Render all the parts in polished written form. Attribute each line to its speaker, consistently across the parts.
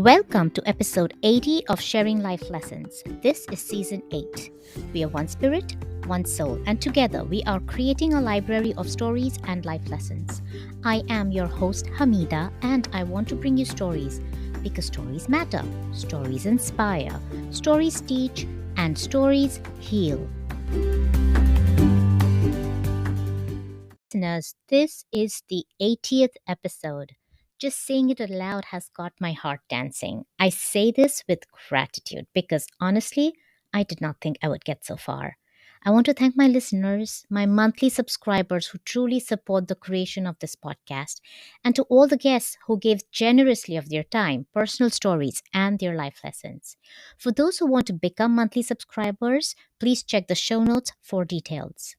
Speaker 1: Welcome to episode 80 of Sharing Life Lessons. This is season 8. We are one spirit, one soul, and together we are creating a library of stories and life lessons. I am your host, Hamidah, and I want to bring you stories because stories matter, stories inspire, stories teach, and stories heal. Listeners, this is the 80th episode. Just saying it aloud has got my heart dancing. I say this with gratitude because honestly, I did not think I would get so far. I want to thank my listeners, my monthly subscribers who truly support the creation of this podcast, and to all the guests who gave generously of their time, personal stories, and their life lessons. For those who want to become monthly subscribers, please check the show notes for details.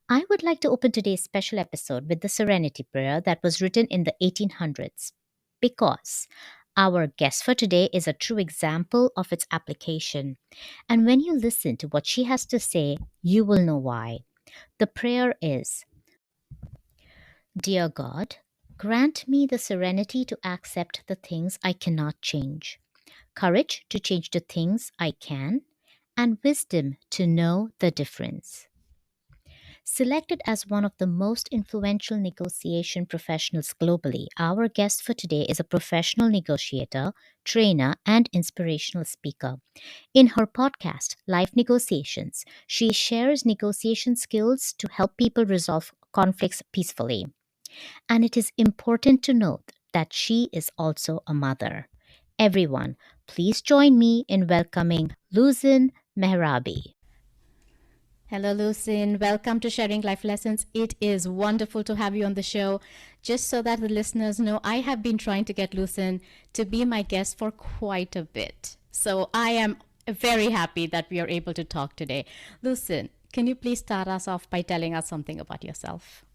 Speaker 1: I would like to open today's special episode with the Serenity Prayer that was written in the 1800s because our guest for today is a true example of its application. And when you listen to what she has to say, you will know why. The prayer is, Dear God, grant me the serenity to accept the things I cannot change, courage to change the things I can, and wisdom to know the difference. Selected as one of the most influential negotiation professionals globally, our guest for today is a professional negotiator, trainer, and inspirational speaker. In her podcast, Life Negotiations, she shares negotiation skills to help people resolve conflicts peacefully. And it is important to note that she is also a mother. Everyone, please join me in welcoming Lousin Mehrabi. Hello, Lucin. Welcome to Sharing Life Lessons. It is wonderful to have you on the show. Just so that the listeners know, I have been trying to get Lucin to be my guest for quite a bit. So I am very happy that we are able to talk today. Lucin, can you please start us off by telling us something about yourself?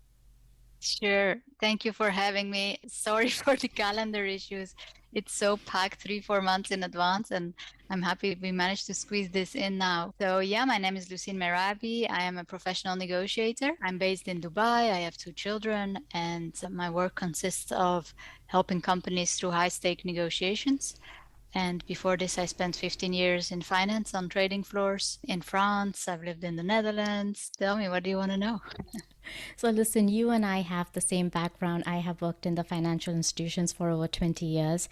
Speaker 2: Sure. Thank you for having me. Sorry for the calendar issues. It's so packed 3-4 months in advance, and I'm happy we managed to squeeze this in now. So yeah, my name is Lousin Mehrabi. I am a professional negotiator. I'm based in Dubai. I have 2 children, and my work consists of helping companies through high-stake negotiations. And before this, I spent 15 years in finance on trading floors in France. I've lived in the Netherlands. Tell me, what do you want to know?
Speaker 1: So, listen, you and I have the same background. I have worked in the financial institutions for over 20 years,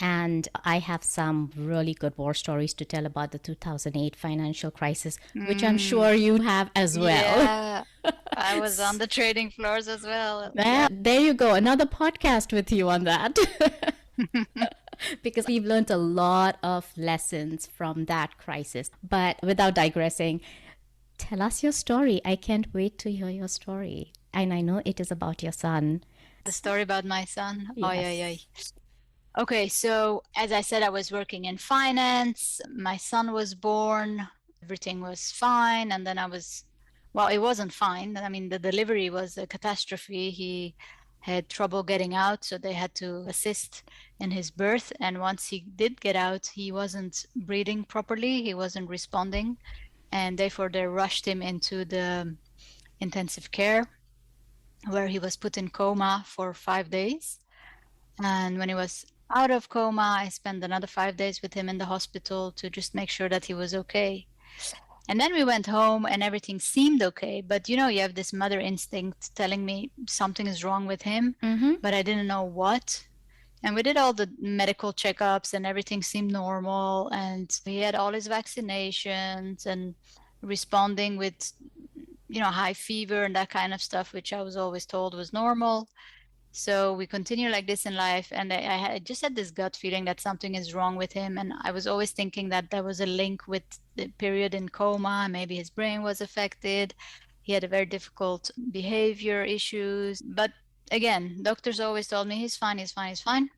Speaker 1: and I have some really good war stories to tell about the 2008 financial crisis, which I'm sure you have as well.
Speaker 2: Yeah, I was on the trading floors as well.
Speaker 1: Well, there you go. Another podcast with you on that. Because we've learned a lot of lessons from that crisis. But without digressing, tell us your story. I can't wait to hear your story. And I know it is about your son.
Speaker 2: The story about my son. Oh, yeah, yeah.
Speaker 1: Yes.
Speaker 2: Okay, so as I said, I was working in finance. My son was born. Everything was fine. And then well, it wasn't fine. I mean, the delivery was a catastrophe. He had trouble getting out, so they had to assist in his birth. And once he did get out, he wasn't breathing properly. He wasn't responding. And therefore, they rushed him into the intensive care, where he was put in coma for 5 days. And when he was out of coma, I spent another 5 days with him in the hospital to just make sure that he was okay. And then we went home and everything seemed okay. But you have this mother instinct telling me something is wrong with him, but I didn't know what. And we did all the medical checkups and everything seemed normal. And he had all his vaccinations and responding with, high fever and that kind of stuff, which I was always told was normal. So we continue like this in life. And I just had this gut feeling that something is wrong with him. And I was always thinking that there was a link with the period in coma. Maybe his brain was affected. He had a very difficult behavior issues. But again, doctors always told me he's fine, he's fine, he's fine.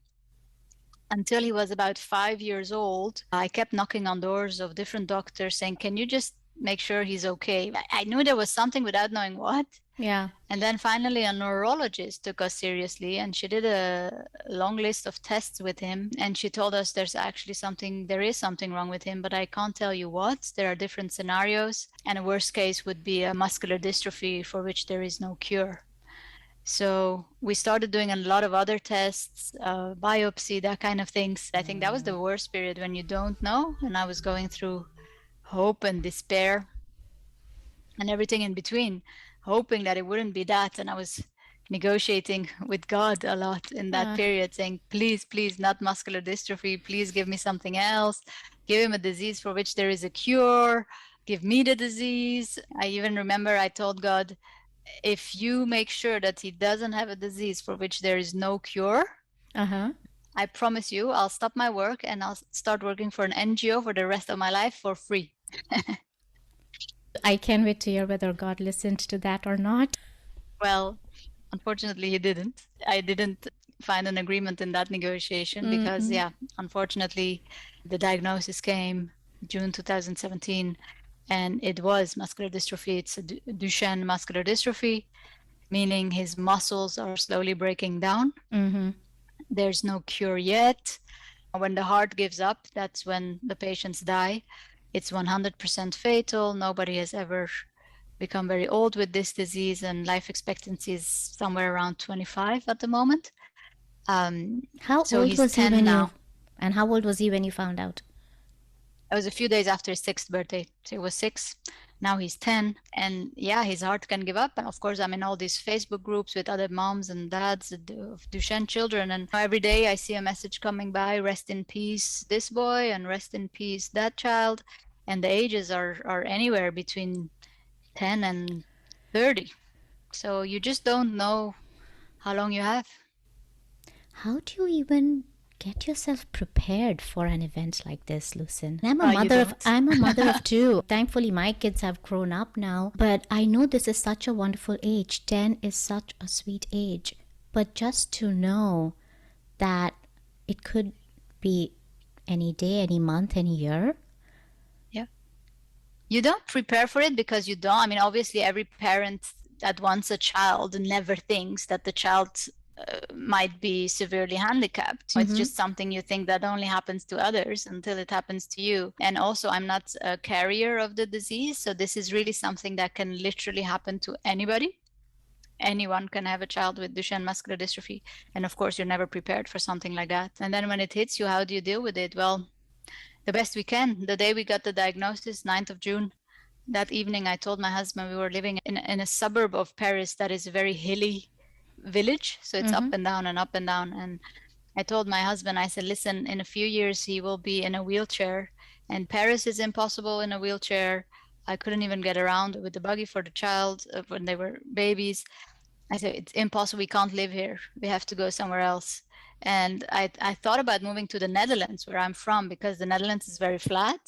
Speaker 2: Until he was about 5 years old, I kept knocking on doors of different doctors saying, can you just make sure he's okay? I knew there was something without knowing what.
Speaker 1: Yeah.
Speaker 2: And then finally a neurologist took us seriously, and she did a long list of tests with him, and she told us there is something wrong with him, but I can't tell you what. There are different scenarios, and a worst case would be a muscular dystrophy for which there is no cure. So we started doing a lot of other tests, biopsy, that kind of things. I think that was the worst period when you don't know. And I was going through hope and despair and everything in between, hoping that it wouldn't be that. And I was negotiating with God a lot in that period, saying, please, please, not muscular dystrophy. Please give me something else. Give him a disease for which there is a cure. Give me the disease. I even remember I told God, if you make sure that he doesn't have a disease for which there is no cure, I promise you, I'll stop my work and I'll start working for an NGO for the rest of my life for free.
Speaker 1: I can't wait to hear whether God listened to that or not.
Speaker 2: Well, unfortunately, he didn't. I didn't find an agreement in that negotiation because, yeah, unfortunately, the diagnosis came June 2017, and it was muscular dystrophy. It's a Duchenne muscular dystrophy, meaning his muscles are slowly breaking down. There's no cure yet. When the heart gives up, that's when the patients die. It's 100% fatal. Nobody has ever become very old with this disease, and life expectancy is somewhere around 25 at the moment.
Speaker 1: How
Speaker 2: so
Speaker 1: old
Speaker 2: he's
Speaker 1: was he
Speaker 2: 10
Speaker 1: when
Speaker 2: now.
Speaker 1: and how old was he when you found out?
Speaker 2: It was a few days after his 6th birthday. So he was 6. Now he's 10. And yeah, his heart can give up. And of course, I'm in all these Facebook groups with other moms and dads of Duchenne children. And every day I see a message coming by, rest in peace, this boy, and rest in peace, that child. And the ages are anywhere between 10 and 30. So you just don't know how long you have.
Speaker 1: How do you even get yourself prepared for an event like this, Lousin? I'm a mother of two. Thankfully, my kids have grown up now, but I know this is such a wonderful age. 10 is such a sweet age. But just to know that it could be any day, any month, any year.
Speaker 2: Yeah. You don't prepare for it because you don't. I mean, obviously, every parent that wants a child never thinks that the child might be severely handicapped. It's just something you think that only happens to others until it happens to you. And also, I'm not a carrier of the disease. So this is really something that can literally happen to anybody. Anyone can have a child with Duchenne muscular dystrophy. And of course, you're never prepared for something like that. And then when it hits you, how do you deal with it? Well, the best we can. The day we got the diagnosis, 9th of June, that evening, I told my husband we were living in a suburb of Paris that is a very hilly village. So it's up and down and up and down. And I told my husband, I said, listen, in a few years, he will be in a wheelchair. And Paris is impossible in a wheelchair. I couldn't even get around with the buggy for the child when they were babies. I said, it's impossible. We can't live here. We have to go somewhere else. And I thought about moving to the Netherlands, where I'm from, because the Netherlands is very flat.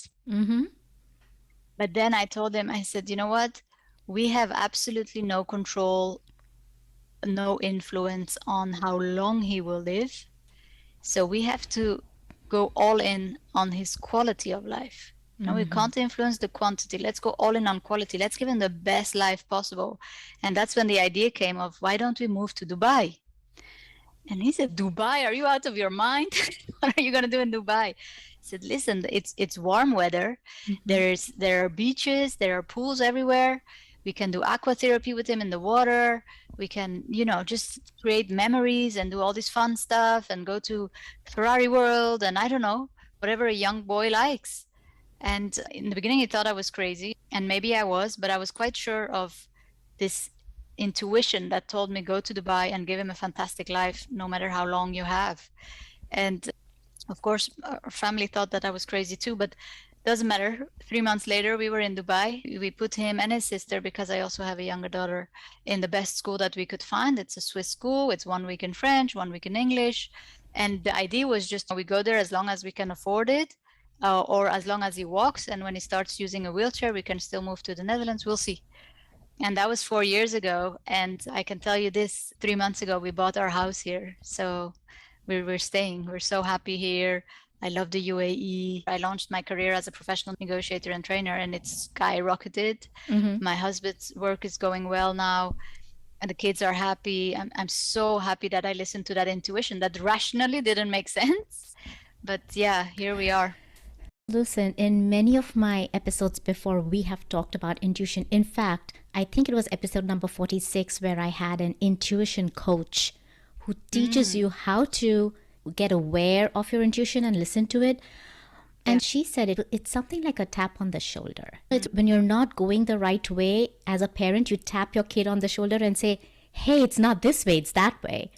Speaker 2: But then I told him, I said, you know what? We have absolutely no control, no influence on how long he will live. So we have to go all in on his quality of life. No, we can't influence the quantity. Let's go all in on quality. Let's give him the best life possible. And that's when the idea came of, why don't we move to Dubai? And he said, Dubai, are you out of your mind? What are you going to do in Dubai? I said, listen, it's warm weather. There are beaches, there are pools everywhere. We can do aqua therapy with him in the water. We can, just create memories and do all this fun stuff and go to Ferrari World and I don't know, whatever a young boy likes. And in the beginning, he thought I was crazy, and maybe I was, but I was quite sure of this intuition that told me go to Dubai and give him a fantastic life, no matter how long you have. And of course, our family thought that I was crazy too, but doesn't matter. 3 months later, we were in Dubai. We put him and his sister, because I also have a younger daughter, in the best school that we could find. It's a Swiss school. It's 1 week in French, 1 week in English. And the idea was just we go there as long as we can afford it, or as long as he walks. And when he starts using a wheelchair, we can still move to the Netherlands. We'll see. And that was 4 years ago. And I can tell you this, 3 months ago, we bought our house here. So we're staying. We're so happy here. I love the UAE. I launched my career as a professional negotiator and trainer, and it's skyrocketed. My husband's work is going well now, and the kids are happy. I'm so happy that I listened to that intuition that rationally didn't make sense. But yeah, here we are.
Speaker 1: Listen, in many of my episodes before, we have talked about intuition. In fact, I think it was episode number 46 where I had an intuition coach who teaches you how to get aware of your intuition and listen to it. And she said it's something like a tap on the shoulder. It's when you're not going the right way, as a parent, you tap your kid on the shoulder and say, hey, it's not this way, it's that way.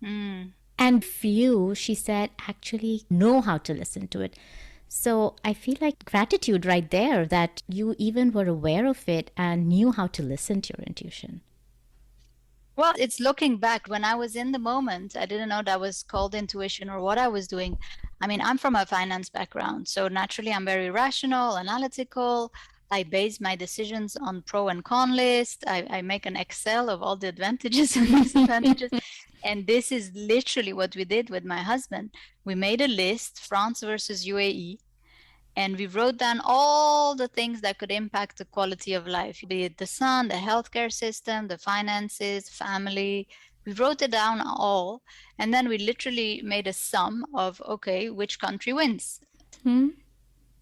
Speaker 1: And few, she said, actually know how to listen to it. So I feel like gratitude right there that you even were aware of it and knew how to listen to your intuition.
Speaker 2: Well, it's looking back. When I was in the moment, I didn't know that was called intuition or what I was doing. I mean, I'm from a finance background, so naturally I'm very rational, analytical. I base my decisions on pro and con list. I make an Excel of all the advantages and disadvantages. And this is literally what we did with my husband. We made a list, France versus UAE, and we wrote down all the things that could impact the quality of life, be it the sun, the healthcare system, the finances, family. We wrote it down all, and then we literally made a sum of, okay, which country wins?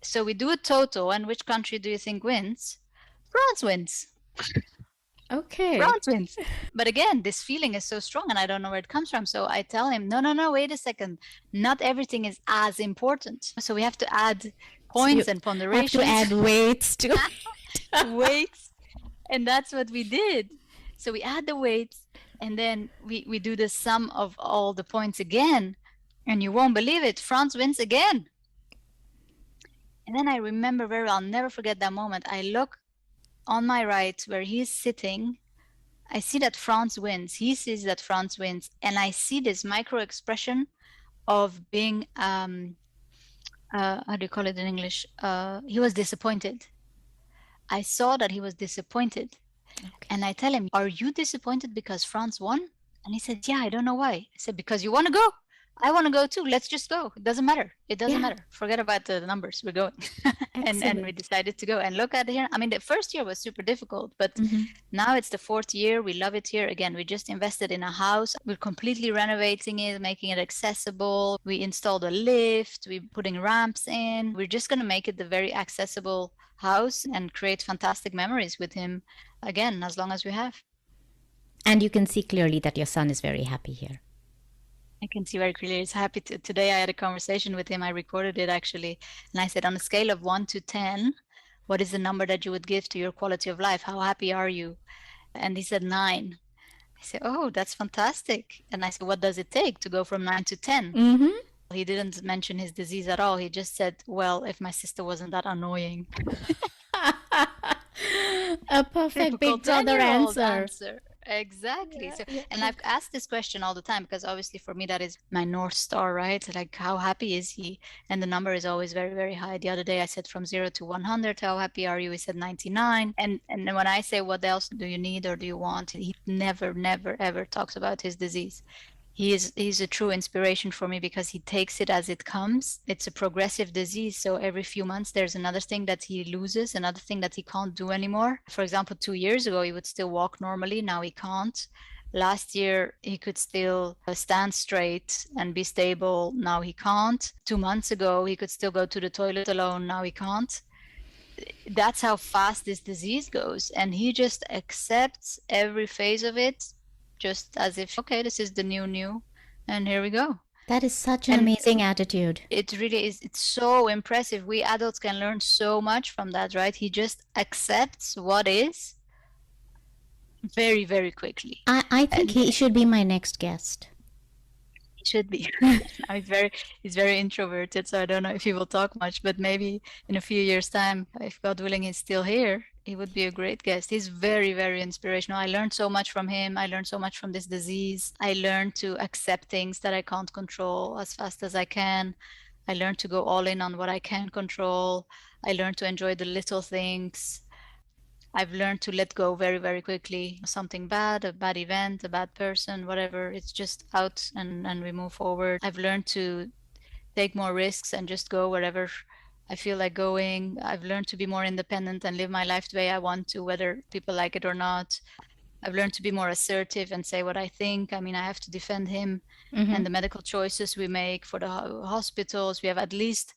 Speaker 2: So we do a total, and which country do you think wins? France wins.
Speaker 1: Okay.
Speaker 2: France wins. But again, this feeling is so strong and I don't know where it comes from. So I tell him, no, wait a second. Not everything is as important. So we have to add points and ponderations.
Speaker 1: Have to add weights to
Speaker 2: weights. And that's what we did. So we add the weights and then we do the sum of all the points again. And you won't believe it. France wins again. And then I remember very well, I'll never forget that moment. I look on my right where he's sitting. I see that France wins. He sees that France wins. And I see this micro expression of being, how do you call it in English? He was disappointed. I saw that he was disappointed. Okay. And I tell him, are you disappointed because France won? And he said, yeah, I don't know why. I said, because you want to go. I want to go too. Let's just go. It doesn't matter. It doesn't matter. Forget about the numbers. We're going. and we decided to go and look at it here. I mean, the first year was super difficult, but now it's the fourth year. We love it here. Again, we just invested in a house. We're completely renovating it, making it accessible. We installed a lift. We're putting ramps in. We're just going to make it the very accessible house and create fantastic memories with him again, as long as we have.
Speaker 1: And you can see clearly that your son is very happy here.
Speaker 2: I can see very clearly he's happy. Today I had a conversation with him. I recorded it actually. And I said, on a scale of 1 to 10, what is the number that you would give to your quality of life? How happy are you? And he said 9. I said, oh, that's fantastic. And I said, what does it take to go from 9 to 10? He didn't mention his disease at all. He just said, well, if my sister wasn't that annoying.
Speaker 1: A perfect big brother answer.
Speaker 2: Exactly. And I've asked this question all the time because obviously for me that is my North Star, right? Like, how happy is he? And the number is always very, very high. The other day I said from 0 to 100, how happy are you? He said 99. And then when I say, what else do you need or do you want? He never, ever talks about his disease. He's a true inspiration for me because he takes it as it comes. It's a progressive disease. So every few months, there's another thing that he loses, another thing that he can't do anymore. For example, 2 years ago, he would still walk normally. Now he can't. Last year, he could still stand straight and be stable. Now he can't. 2 months ago, he could still go to the toilet alone. Now he can't. That's how fast this disease goes. And he just accepts every phase of it, just as if, okay, this is the new, and here we go.
Speaker 1: That is such an amazing attitude.
Speaker 2: It really is. It's so impressive. We adults can learn so much from that, right? He just accepts what is very, very quickly.
Speaker 1: I think he should be my next guest.
Speaker 2: He should be. He's very introverted, so I don't know if he will talk much, but maybe in a few years' time, if God willing he's still here, he would be a great guest. He's very, very inspirational. I learned so much from him. I learned so much from this disease. I learned to accept things that I can't control as fast as I can. I learned to go all in on what I can control. I learned to enjoy the little things. I've learned to let go very, very quickly. Something bad, a bad event, a bad person, whatever, it's just out and we move forward. I've learned to take more risks and just go wherever I feel like going. I've learned to be more independent and live my life the way I want to, whether people like it or not. I've learned to be more assertive and say what I think. I mean, I have to defend him and the medical choices we make for the hospitals. We have at least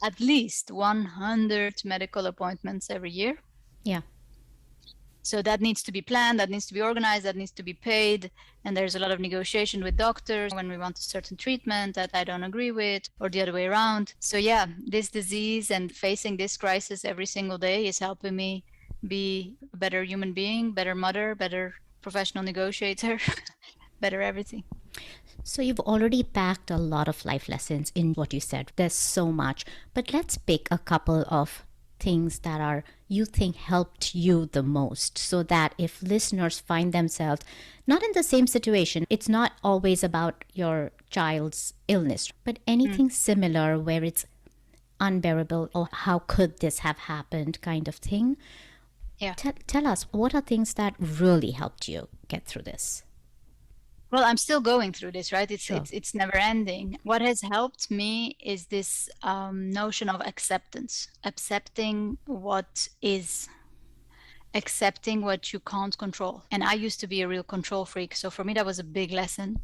Speaker 2: at least 100 medical appointments every year.
Speaker 1: Yeah.
Speaker 2: So that needs to be planned, that needs to be organized, that needs to be paid. And there's a lot of negotiation with doctors when we want a certain treatment that I don't agree with, or the other way around. So yeah, this disease and facing this crisis every single day is helping me be a better human being, better mother, better professional negotiator, better everything.
Speaker 1: So you've already packed a lot of life lessons in what you said. There's so much. But let's pick a couple of things that are you think helped you the most, so that if listeners find themselves not in the same situation, it's not always about your child's illness, but anything similar where it's unbearable or how could this have happened kind of thing.
Speaker 2: Yeah.
Speaker 1: Tell us, what are things that really helped you get through this?
Speaker 2: Well, I'm still going through this, right?
Speaker 1: Sure.
Speaker 2: It's never ending. What has helped me is this notion of acceptance, accepting what is, accepting what you can't control. And I used to be a real control freak, so for me that was a big lesson.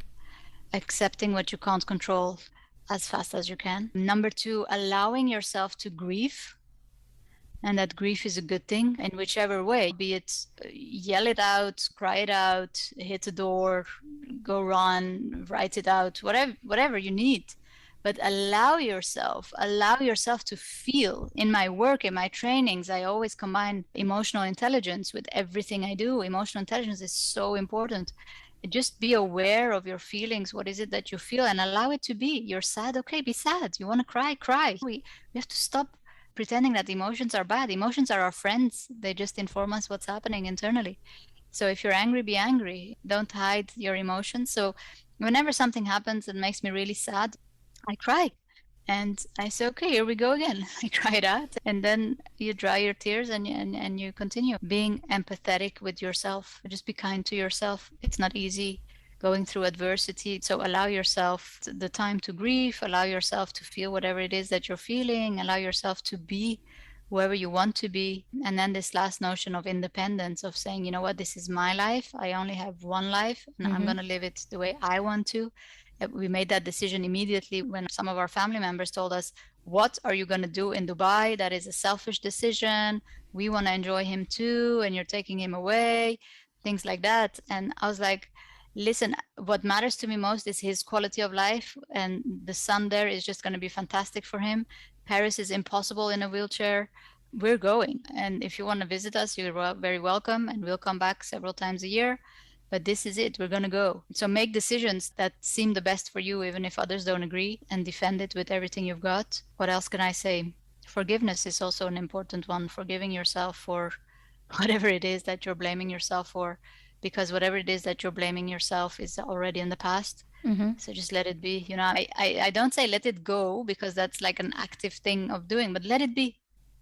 Speaker 2: Accepting what you can't control as fast as you can. Number two, allowing yourself to grieve. And that grief is a good thing in whichever way, be it yell it out, cry it out, hit the door, go run, write it out, whatever you need. But allow yourself to feel. In my work, in my trainings, I always combine emotional intelligence with everything I do. Emotional intelligence is so important. Just be aware of your feelings. What is it that you feel, and allow it to be. You're sad, okay, be sad. You want to cry, cry. We have to stop pretending that emotions are bad. Emotions are our friends. They just inform us what's happening internally. So if you're angry, be angry. Don't hide your emotions. So whenever something happens that makes me really sad, I cry. And I say, okay, here we go again. I cry it out. And then you dry your tears and you continue being empathetic with yourself. Just be kind to yourself. It's not easy going through adversity. So allow yourself the time to grieve, allow yourself to feel whatever it is that you're feeling, allow yourself to be whoever you want to be. And then this last notion of independence, of saying, you know what, this is my life. I only have one life and I'm going to live it the way I want to. We made that decision immediately when some of our family members told us, what are you going to do in Dubai? That is a selfish decision. We want to enjoy him too, and you're taking him away, things like that. And I was like, listen, what matters to me most is his quality of life, and the sun there is just going to be fantastic for him. Paris is impossible in a wheelchair. We're going. And if you want to visit us, you're very welcome, and we'll come back several times a year. But this is it. We're going to go. So make decisions that seem the best for you, even if others don't agree, and defend it with everything you've got. What else can I say? Forgiveness is also an important one. Forgiving yourself for whatever it is that you're blaming yourself for, because whatever it is that you're blaming yourself is already in the past. So just let it be. You know, I don't say let it go, because that's like an active thing of doing, but let it be.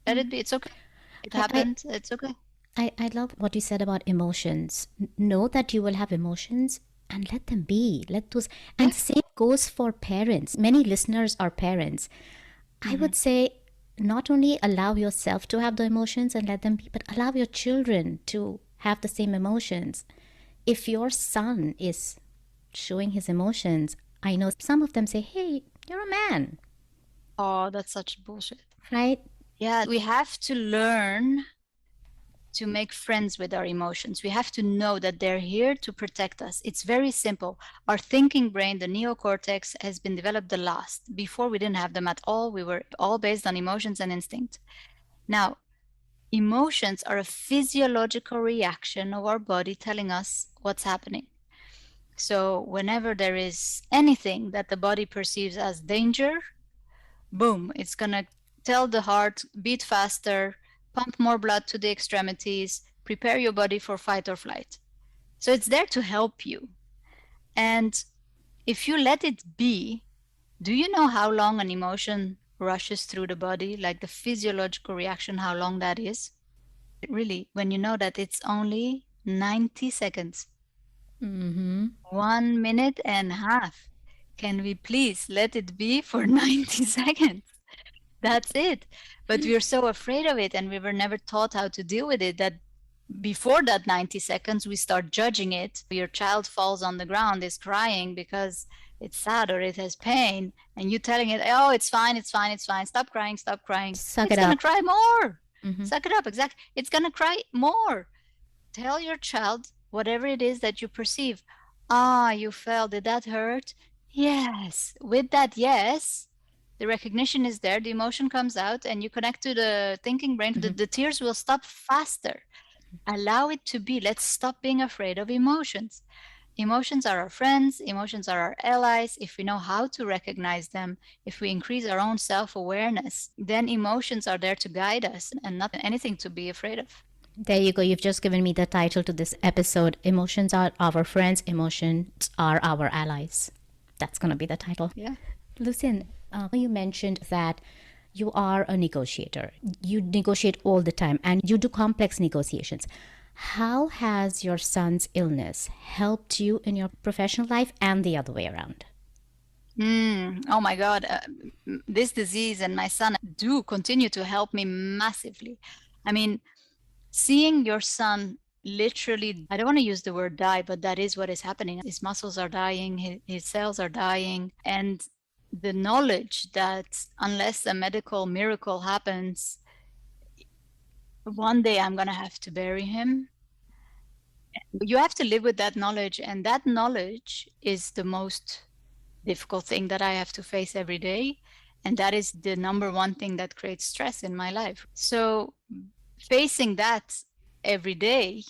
Speaker 2: Let it be. It's okay. It happened. It's okay.
Speaker 1: I love what you said about emotions. Know that you will have emotions and let them be. Let those, and same goes for parents. Many listeners are parents. I would say not only allow yourself to have the emotions and let them be, but allow your children to have the same emotions. If your son is showing his emotions, I know some of them say, hey, you're a man.
Speaker 2: Oh, that's such bullshit.
Speaker 1: Right?
Speaker 2: Yeah, we have to learn to make friends with our emotions. We have to know that they're here to protect us. It's very simple. Our thinking brain, the neocortex, has been developed the last. Before, we didn't have them at all. We were all based on emotions and instinct. Now, emotions are a physiological reaction of our body telling us what's happening. So whenever there is anything that the body perceives as danger, boom, it's going to tell the heart, beat faster, pump more blood to the extremities, prepare your body for fight or flight. So it's there to help you. And if you let it be, do you know how long an emotion rushes through the body, like the physiological reaction, how long that is? Really, when you know that it's only 90 seconds, 1 minute and a half. Can we please let it be for 90 seconds? That's it. But we're so afraid of it, and we were never taught how to deal with it, that before that 90 seconds, we start judging it. Your child falls on the ground, is crying because it's sad or it has pain, and you telling it, oh, it's fine, it's fine, it's fine, stop crying,
Speaker 1: Suck
Speaker 2: it's
Speaker 1: it
Speaker 2: gonna
Speaker 1: up.
Speaker 2: cry more.
Speaker 1: Mm-hmm.
Speaker 2: Suck it up, exactly. It's gonna cry more. Tell your child whatever it is that you perceive. Ah, you fell, did that hurt? Yes. With that yes, the recognition is there, the emotion comes out, and you connect to the thinking brain.
Speaker 1: Mm-hmm.
Speaker 2: The tears will stop faster. Allow it to be. Let's stop being afraid of emotions. Emotions are our friends, emotions are our allies. If we know how to recognize them, if we increase our own self-awareness, then emotions are there to guide us and not anything to be afraid of.
Speaker 1: There you go. You've just given me the title to this episode. Emotions are our friends, emotions are our allies. That's going to be the title.
Speaker 2: Yeah.
Speaker 1: Lousin, you mentioned that you are a negotiator. You negotiate all the time and you do complex negotiations. How has your son's illness helped you in your professional life and the other way around?
Speaker 2: Oh my God. This disease and my son do continue to help me massively. I mean, seeing your son literally, I don't want to use the word die, but that is what is happening. His muscles are dying, his cells are dying. And the knowledge that unless a medical miracle happens, one day I'm going to have to bury him. You have to live with that knowledge. And that knowledge is the most difficult thing that I have to face every day. And that is the number one thing that creates stress in my life. So facing that every day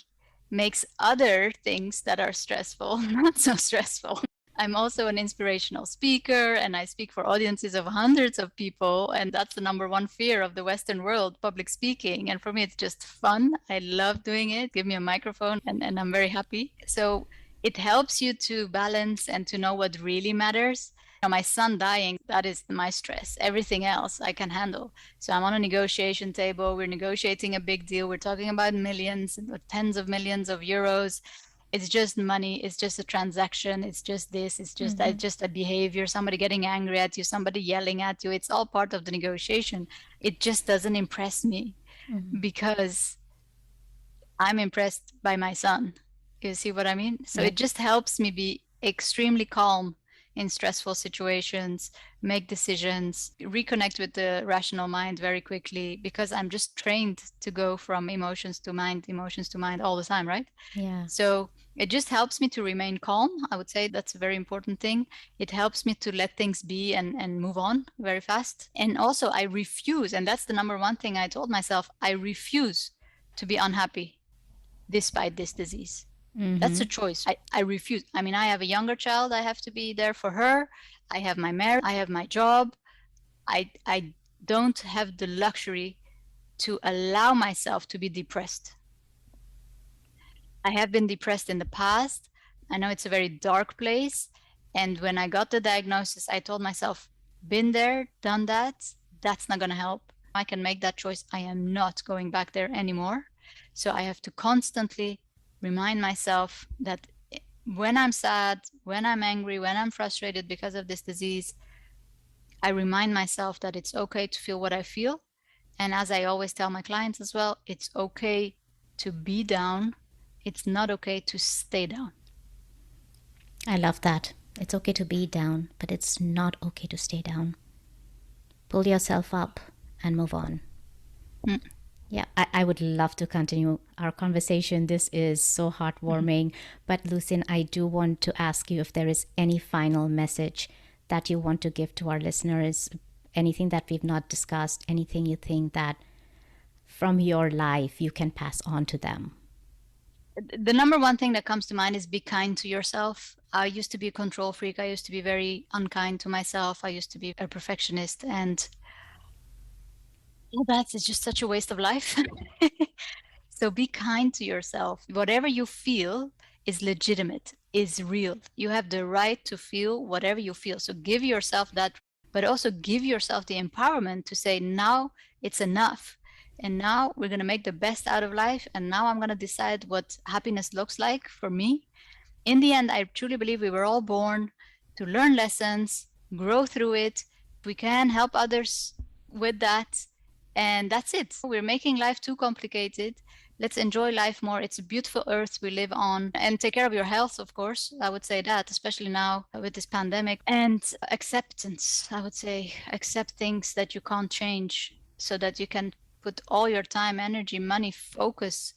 Speaker 2: makes other things that are stressful not so stressful. I'm also an inspirational speaker and I speak for audiences of hundreds of people. And that's the number one fear of the Western world, public speaking. And for me, it's just fun. I love doing it. Give me a microphone and I'm very happy. So it helps you to balance and to know what really matters. My son dying, that is my stress. Everything else I can handle. So I'm on a negotiation table. We're negotiating a big deal. We're talking about millions, tens of millions of euros. It's just money. It's just a transaction. It's just this. It's just a behavior. Somebody getting angry at you. Somebody yelling at you. It's all part of the negotiation. It just doesn't impress me because I'm impressed by my son. You see what I mean? So it just helps me be extremely calm in stressful situations, make decisions, reconnect with the rational mind very quickly because I'm just trained to go from emotions to mind all the time, right?
Speaker 1: Yeah.
Speaker 2: So it just helps me to remain calm. I would say that's a very important thing. It helps me to let things be and move on very fast. And also I refuse, and that's the number one thing I told myself, I refuse to be unhappy despite this disease. That's a choice. I refuse. I mean, I have a younger child. I have to be there for her. I have my marriage. I have my job. I don't have the luxury to allow myself to be depressed. I have been depressed in the past. I know it's a very dark place. And when I got the diagnosis, I told myself, been there, done that. That's not going to help. I can make that choice. I am not going back there anymore. So I have to constantly remind myself that when I'm sad, when I'm angry, when I'm frustrated because of this disease, I remind myself that it's okay to feel what I feel. And as I always tell my clients as well, it's okay to be down. It's not okay to stay down.
Speaker 1: I love that. It's okay to be down, but it's not okay to stay down. Pull yourself up and move on. Yeah, I would love to continue our conversation. This is so heartwarming. But Lousin, I do want to ask you if there is any final message that you want to give to our listeners, anything that we've not discussed, anything you think that from your life you can pass on to them.
Speaker 2: The number one thing that comes to mind is be kind to yourself. I used to be a control freak. I used to be very unkind to myself. I used to be a perfectionist, and that is just such a waste of life. So be kind to yourself. Whatever you feel is legitimate, is real. You have the right to feel whatever you feel. So give yourself that, but also give yourself the empowerment to say, now it's enough. And now we're going to make the best out of life. And now I'm going to decide what happiness looks like for me. In the end, I truly believe we were all born to learn lessons, grow through it. We can help others with that. And that's it. We're making life too complicated. Let's enjoy life more. It's a beautiful earth we live on. And take care of your health, of course. I would say that, especially now with this pandemic. And acceptance, I would say. Accept things that you can't change so that you can put all your time, energy, money, focus,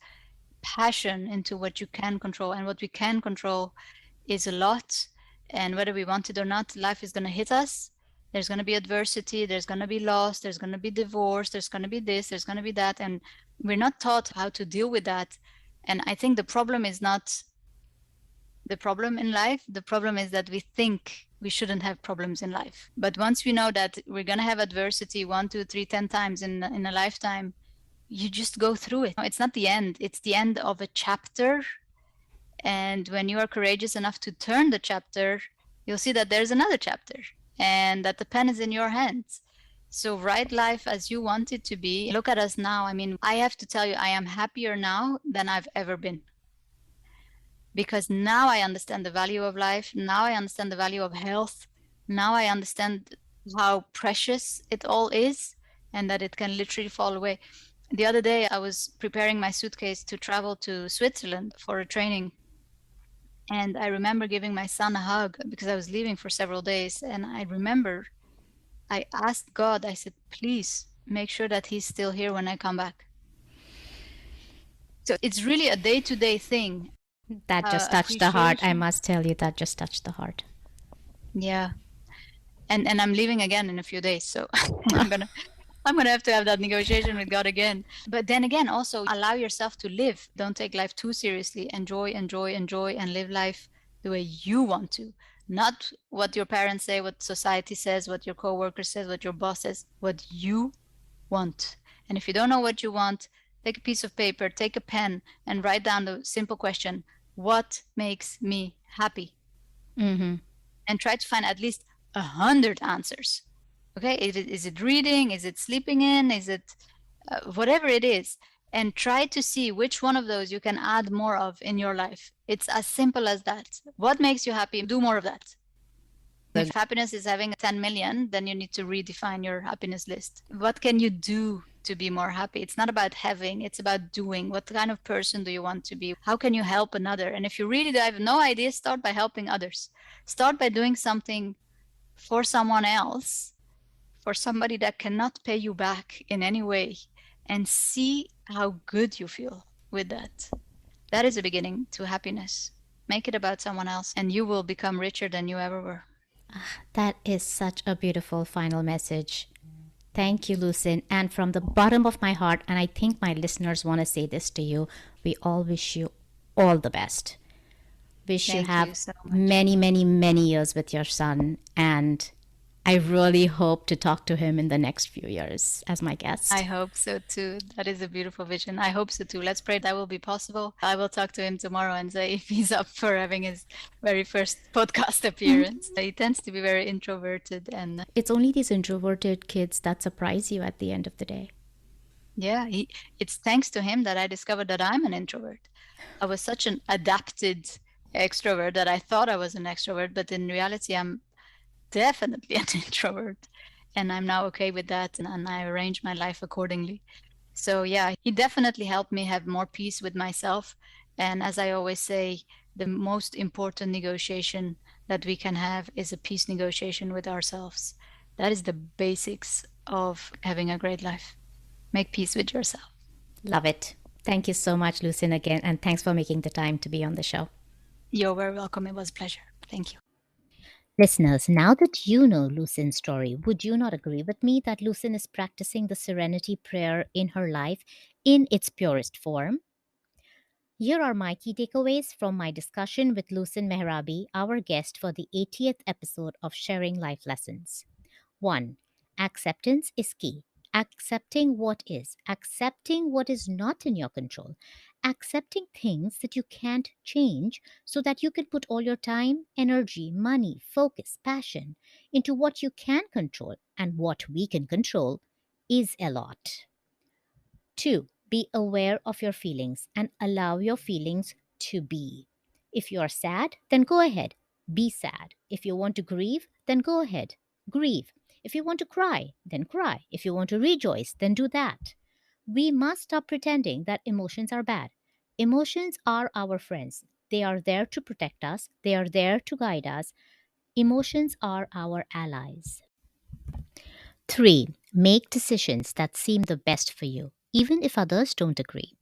Speaker 2: passion into what you can control. And what we can control is a lot. And whether we want it or not, life is going to hit us. There's going to be adversity, there's going to be loss, there's going to be divorce, there's going to be this, there's going to be that. And we're not taught how to deal with that. And I think the problem is not the problem in life. The problem is that we think we shouldn't have problems in life. But once we know that we're going to have adversity 1, 2, 3, 10 times in a lifetime, you just go through it. It's not the end. It's the end of a chapter. And when you are courageous enough to turn the chapter, you'll see that there's another chapter and that the pen is in your hands. So write life as you want it to be. Look at us now. I mean, I have to tell you, I am happier now than I've ever been. Because now I understand the value of life. Now I understand the value of health. Now I understand how precious it all is and that it can literally fall away. The other day, I was preparing my suitcase to travel to Switzerland for a training. And I remember giving my son a hug because I was leaving for several days. And I remember I asked God, I said, please make sure that he's still here when I come back. So it's really a day-to-day thing.
Speaker 1: That just touched the heart. I must tell you, that just touched the heart.
Speaker 2: Yeah. And I'm leaving again in a few days. So I'm gonna have to have that negotiation with God again. But then again, also allow yourself to live. Don't take life too seriously. Enjoy, enjoy, enjoy, and live life the way you want to. Not what your parents say, what society says, what your coworker says, what your boss says, what you want. And if you don't know what you want, take a piece of paper, take a pen, and write down the simple question, what makes me happy?
Speaker 1: Mm-hmm.
Speaker 2: And try to find at least 100 answers. Okay, is it reading? Is it sleeping in? Is it whatever it is? And try to see which one of those you can add more of in your life. It's as simple as that. What makes you happy? Do more of that. If happiness is having 10 million, then you need to redefine your happiness list. What can you do to be more happy? It's not about having, it's about doing. What kind of person do you want to be? How can you help another? And if you really have no idea, start by helping others. Start by doing something for someone else, for somebody that cannot pay you back in any way, and see how good you feel with that. That is a beginning to happiness. Make it about someone else, and you will become richer than you ever were.
Speaker 1: That is such a beautiful final message. Thank you, Lousin. And from the bottom of my heart, and I think my listeners want to say this to you, we all wish you all the best. Wish you have
Speaker 2: so
Speaker 1: many, many, many years with your son. And I really hope to talk to him in the next few years as my guest.
Speaker 2: I hope so too. That is a beautiful vision. I hope so too. Let's pray that will be possible. I will talk to him tomorrow and say if he's up for having his very first podcast appearance. He tends to be very introverted, and
Speaker 1: it's only these introverted kids that surprise you at the end of the day.
Speaker 2: Yeah, it's thanks to him that I discovered that I'm an introvert. I was such an adapted extrovert that I thought I was an extrovert, but in reality, I'm definitely an introvert. And I'm now okay with that, and I arrange my life accordingly. So yeah, he definitely helped me have more peace with myself. And as I always say, the most important negotiation that we can have is a peace negotiation with ourselves. That is the basics of having a great life. Make peace with yourself.
Speaker 1: Love it. Thank you so much, Lousin, again, and thanks for making the time to be on the show.
Speaker 2: You're very welcome. It was a pleasure. Thank you.
Speaker 1: Listeners, now that you know Lousin's story, would you not agree with me that Lousin is practicing the serenity prayer in her life in its purest form? Here are my key takeaways from my discussion with Lousin Mehrabi, our guest for the 80th episode of Sharing Life Lessons. 1. Acceptance is key. Accepting what is not in your control, accepting things that you can't change so that you can put all your time, energy, money, focus, passion into what you can control, and what we can control is a lot. 2. Be aware of your feelings and allow your feelings to be. If you are sad, then go ahead, be sad. If you want to grieve, then go ahead, grieve. If you want to cry, then cry. If you want to rejoice, then do that. We must stop pretending that emotions are bad. Emotions are our friends. They are there to protect us, they are there to guide us. Emotions are our allies. 3. Make decisions that seem the best for you, even if others don't agree.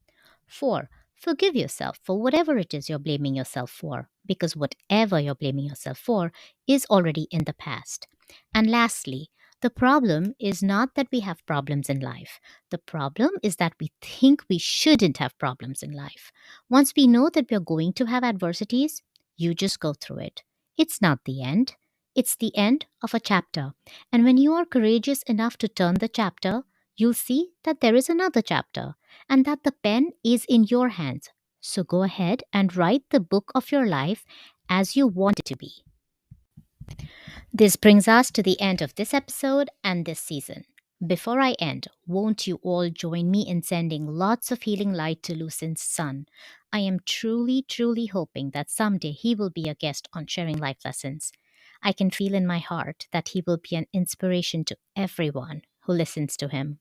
Speaker 1: 4. Forgive yourself for whatever it is you're blaming yourself for, because whatever you're blaming yourself for is already in the past. And lastly, the problem is not that we have problems in life. The problem is that we think we shouldn't have problems in life. Once we know that we're going to have adversities, you just go through it. It's not the end, it's the end of a chapter. And when you are courageous enough to turn the chapter, you'll see that there is another chapter and that the pen is in your hands. So go ahead and write the book of your life as you want it to be. This brings us to the end of this episode and this season. Before I end, won't you all join me in sending lots of healing light to Lucin's son? I am truly, truly hoping that someday he will be a guest on Sharing Life Lessons. I can feel in my heart that he will be an inspiration to everyone who listens to him.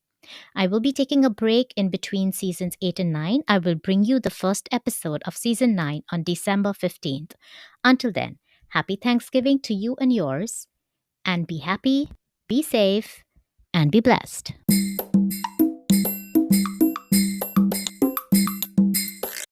Speaker 1: I will be taking a break in between seasons 8 and 9. I will bring you the first episode of season 9 on December 15th. Until then, happy Thanksgiving to you and yours, and be happy, be safe, and be blessed.